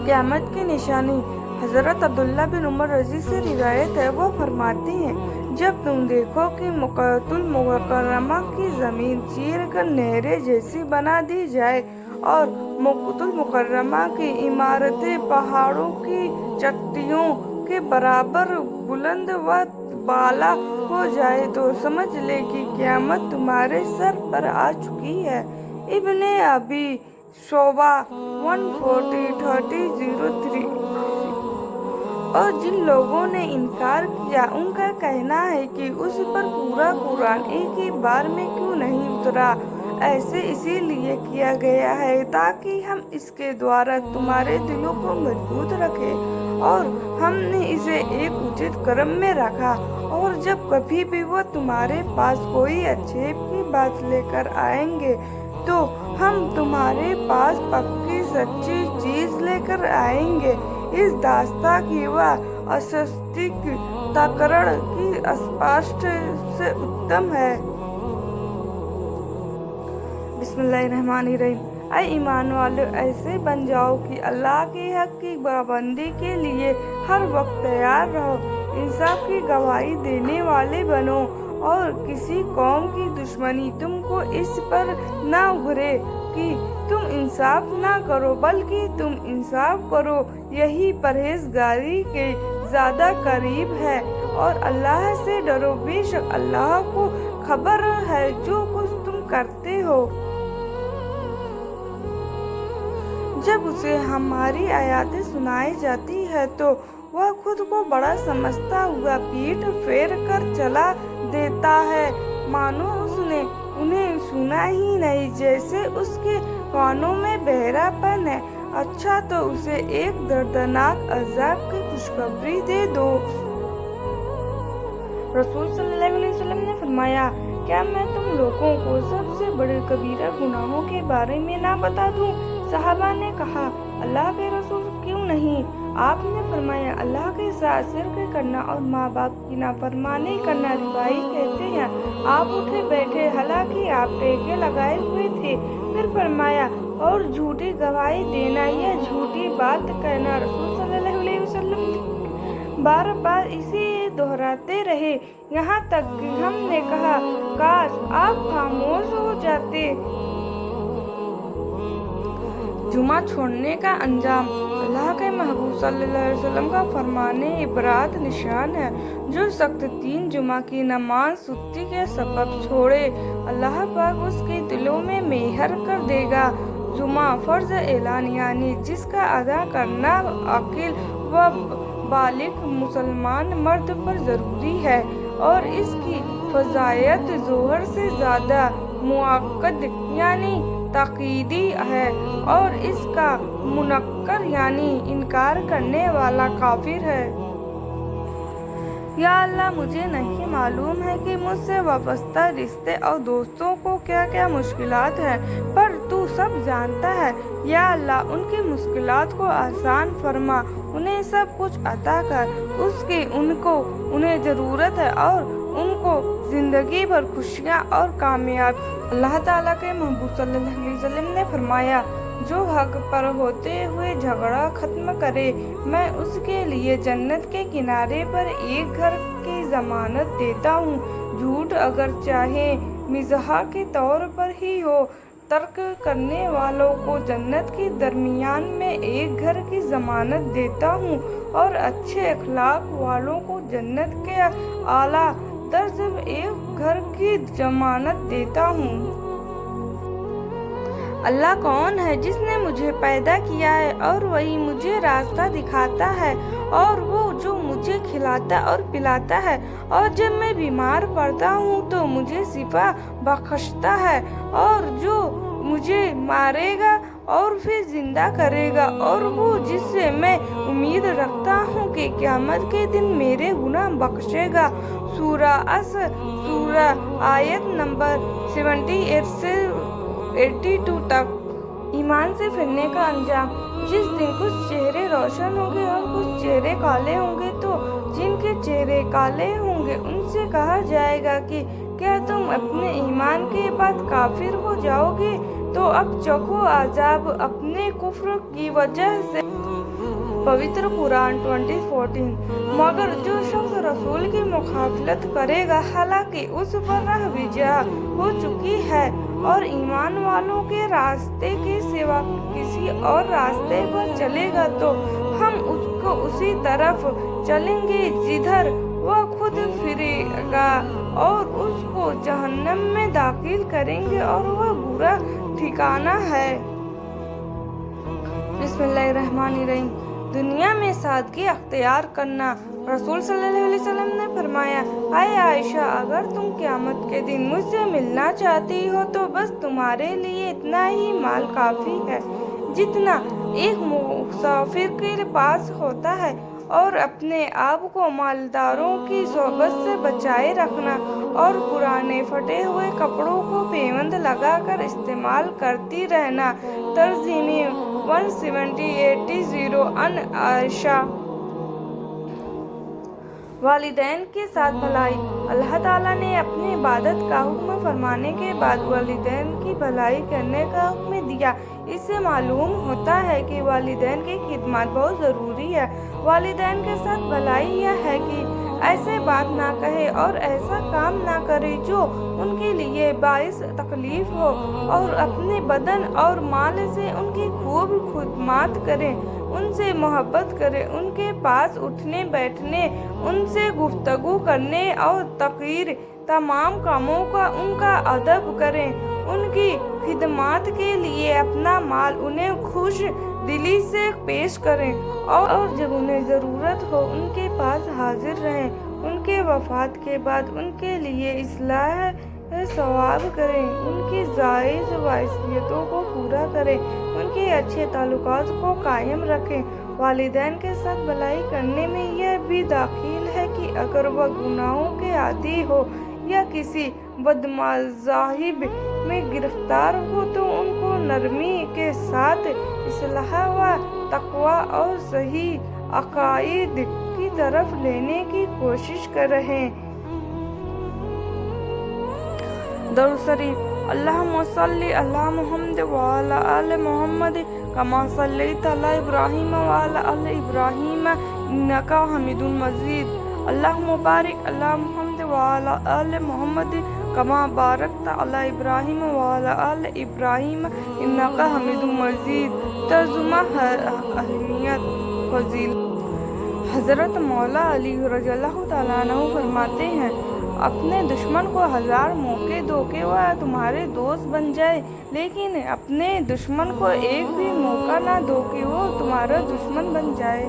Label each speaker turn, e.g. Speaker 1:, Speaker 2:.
Speaker 1: क़यामत की निशानी हज़रत अब्दुल्ला बिन उमर रज़ी से रिवायत है। वो फरमाते हैं, जब तुम देखो कि मक्कातुल मुकर्रमा की ज़मीन चीर कर नहरें जैसी बना दी जाए और मक्कातुल मुकर्रमा की इमारतें पहाड़ों की चट्टियों के बराबर बुलंद व बाला हो जाए, तो समझ ले कि क़यामत तुम्हारे सर पर आ चुकी है। इब्ने अबी शोबा 140-30-03। और जिन लोगों ने इनकार किया, उनका कहना है कि उस पर पूरा कुरान एक ही बार में क्यों नहीं उतरा। ऐसे इसीलिए किया गया है ताकि हम इसके द्वारा तुम्हारे दिलों को मजबूत रखें, और हमने इसे एक उचित क्रम में रखा। और जब कभी भी वो तुम्हारे पास कोई आक्षेप की बात लेकर आएंगे, तो हम तुम्हारे पास पक्की सच्ची चीज लेकर आएंगे। इस दास्तां की व अस्तिकरण की स्पष्ट से उत्तम है। बिस्मिल्लाहिर्रहमानिर्रहीम। ऐ ईमान वालों, ऐसे बन जाओ कि अल्लाह के हक की पाबंदी के लिए हर वक्त तैयार रहो। इंसाफ की गवाही देने वाले बनो, और किसी कौम की दुश्मनी तुमको इस पर न उभरे कि तुम इंसाफ ना करो, बल्कि तुम इंसाफ करो। यही परहेजगारी के ज्यादा करीब है। और अल्लाह से डरो, बेशक अल्लाह को खबर है जो कुछ तुम करते हो। जब उसे हमारी आयतें सुनाई जाती है, तो वह खुद को बड़ा समझता हुआ पीठ फेर कर चला देता है, मानो उसने उन्हें सुना ही नहीं, जैसे उसके कानों में बहरापन है। अच्छा, तो उसे एक दर्दनाक अजाब की खुशखबरी दे दो। रसूल सल्लल्लाहु अलैहि वसल्लम ने फरमाया, क्या मैं तुम लोगों को सबसे बड़े कबीरा गुनाहों के बारे में ना बता दूं? सहाबा ने कहा, अल्लाह के रसूल, क्यों नहीं? आपने फरमाया, अल्लाह के साथ शिर्क करना और माँ बाप की नाफरमानी करना। रिवाई कहते हैं, आप उठे बैठे, हालांकि आप टेके लगाए हुए थे। फिर फरमाया, और झूठी गवाही देना या झूठी बात कहना। रसूल सल्लल्लाहु अलैहि वसल्लम बार बार इसे दोहराते रहे, यहाँ तक कि हमने कहा, काश आप खामोश हो जाते। जुमा छोड़ने का अंजाम। अल्लाह के महबूब सल्लल्लाहु अलैहि वसल्लम का फरमाने इबरात निशान है, जो सख्त 3 जुमा की नमाज सुस्ती के सबब छोड़े, अल्लाह पाक उसके दिलों में मेहर कर देगा। जुमा फर्ज ऐलान, यानी जिसका अदा करना अकील व बालिग मुसलमान मर्द पर जरूरी है, और इसकी फजायत जोहर से ज्यादा मुअक्कद यानी ताकीदी है, और इसका मुनक्कर यानी इनकार करने वाला काफिर है। या अल्लाह, मुझे नहीं मालूम है कि मुझसे वाबस्ता रिश्ते और दोस्तों को क्या क्या मुश्किलात हैं, पर तू सब जानता है। या अल्लाह, उनकी मुश्किलात को आसान फरमा, उन्हें सब कुछ अता कर, उसकी उन्हें ज़रूरत है, और उनको ज़िंदगी भर खुशियाँ और कामयाब। अल्लाह ताला के महबूब सल्लल्लाहु अलैहि वसल्लम ने फरमाया, जो हक पर होते हुए झगड़ा खत्म करे, मैं उसके लिए जन्नत के किनारे पर एक घर की जमानत देता हूँ। झूठ अगर चाहे मिज़ाह के तौर पर ही हो, तर्क करने वालों को जन्नत के दरमियान में एक घर की जमानत देता हूँ, और अच्छे अखलाक वालों को जन्नत के आला दर्ज एक घर की जमानत देता हूँ। अल्लाह कौन है जिसने मुझे पैदा किया है, और वही मुझे रास्ता दिखाता है, और वो जो मुझे खिलाता और पिलाता है, और जब मैं बीमार पड़ता हूँ तो मुझे शिफा बख्शता है, और जो मुझे मारेगा और फिर जिंदा करेगा, और वो जिससे मैं उम्मीद रखता हूँ कि क़यामत के दिन मेरे गुनाह बख्शेगा। सूरह सूरह आयत नंबर 78 से 82 तक। ईमान से फिरने का अंजाम। जिस दिन कुछ चेहरे रोशन होंगे और कुछ चेहरे काले होंगे, तो जिनके चेहरे काले होंगे उनसे कहा जाएगा कि क्या तुम अपने ईमान के बाद काफिर हो जाओगे? तो अब चखो अजाब अपने कुफ्र की वजह से। पवित्र कुरान 20:14। मगर जो शख्स रसूल की मुखालफत करेगा हालांकि उस पर राह विजय हो चुकी है और ईमान वालों के रास्ते के सिवा किसी और रास्ते पर चलेगा तो हम उसको उसी तरफ चलेंगे जिधर वह खुद फिरेगा और उसको जहन्नम में दाखिल करेंगे और वह बुरा ठिकाना है। बिस्मिल्लाहिर्रहमानिर्रहीम। दुनिया में सादगी अख्तियार करना। रसूल सल्लल्लाहु अलैहि वसल्लम ने फरमाया, आए आयशा, अगर तुम क़यामत के दिन मुझसे मिलना चाहती हो तो बस तुम्हारे लिए इतना ही माल काफ़ी है जितना एक मुसाफिर के पास होता है, और अपने आप को मालदारों की सोहबत से बचाए रखना और पुराने फटे हुए कपड़ों को पेवंद लगाकर इस्तेमाल करती रहना। तर्जुमे 170 अन आयशा। वालिदैन के साथ भलाई। अल्लाह ताला ने अपनी इबादत का हुक्म फरमाने के बाद वालिदैन की भलाई करने का हुक्म दिया। इससे मालूम होता है कि वालिदैन की खिदमत बहुत ज़रूरी है। वालिदैन के साथ भलाई यह है कि ऐसे बात ना कहे और ऐसा काम ना करे जो उनके लिए बाइस तकलीफ हो, और अपने बदन और माल से उनकी खूब खिदमत करें, उनसे मोहब्बत करें, उनके पास उठने बैठने, उनसे गुफ्तगू करने और तक़रीर तमाम कामों का उनका अदब करें। उनकी खिदमत के लिए अपना माल उन्हें खुश दिली से पेश करें और जब उन्हें ज़रूरत हो उनके पास हाजिर रहें। उनके वफ़ात के बाद उनके लिए इस्लाह सवाब करें, उनकी जायज़ वसीयतों को पूरा करें, उनके अच्छे ताल्लुकात को कायम रखें। वालिदैन के साथ भलाई करने में यह भी दाखिल है कि अगर वह गुनाहों के आदी हो या किसी बदमज़ाहिब में गिरफ्तार हो तो उनको नरमी के साथ इस्लाह व तक़वा और सही अक़ाइद की तरफ लेने की कोशिश करें। दरूद शरीफ। अल्लाहुम्मा सल्लि अला मुहम्मद व अला आलि मुहम्मद कमा सल्लैता अला इब्राहीम व अला आलि इब्राहीम इन्नका हमीदुम मजीद। अल्लाहुम्मा बारिक अला मुहम्मद व अला आलि मुहम्मद कमा बारकता अला इब्राहीम व अला आलि इब्राहीम इन्नका हमीदुम मजीद। तर्जुमा अहमियत फजील। हज़रत मौला अली रज़ियल्लाहु तआला अन्हु फरमाते हैं, अपने दुश्मन को 1000 मौके दो कि वह तुम्हारे दोस्त बन जाए, लेकिन अपने दुश्मन को एक भी मौका ना दो कि वो तुम्हारा दुश्मन बन जाए।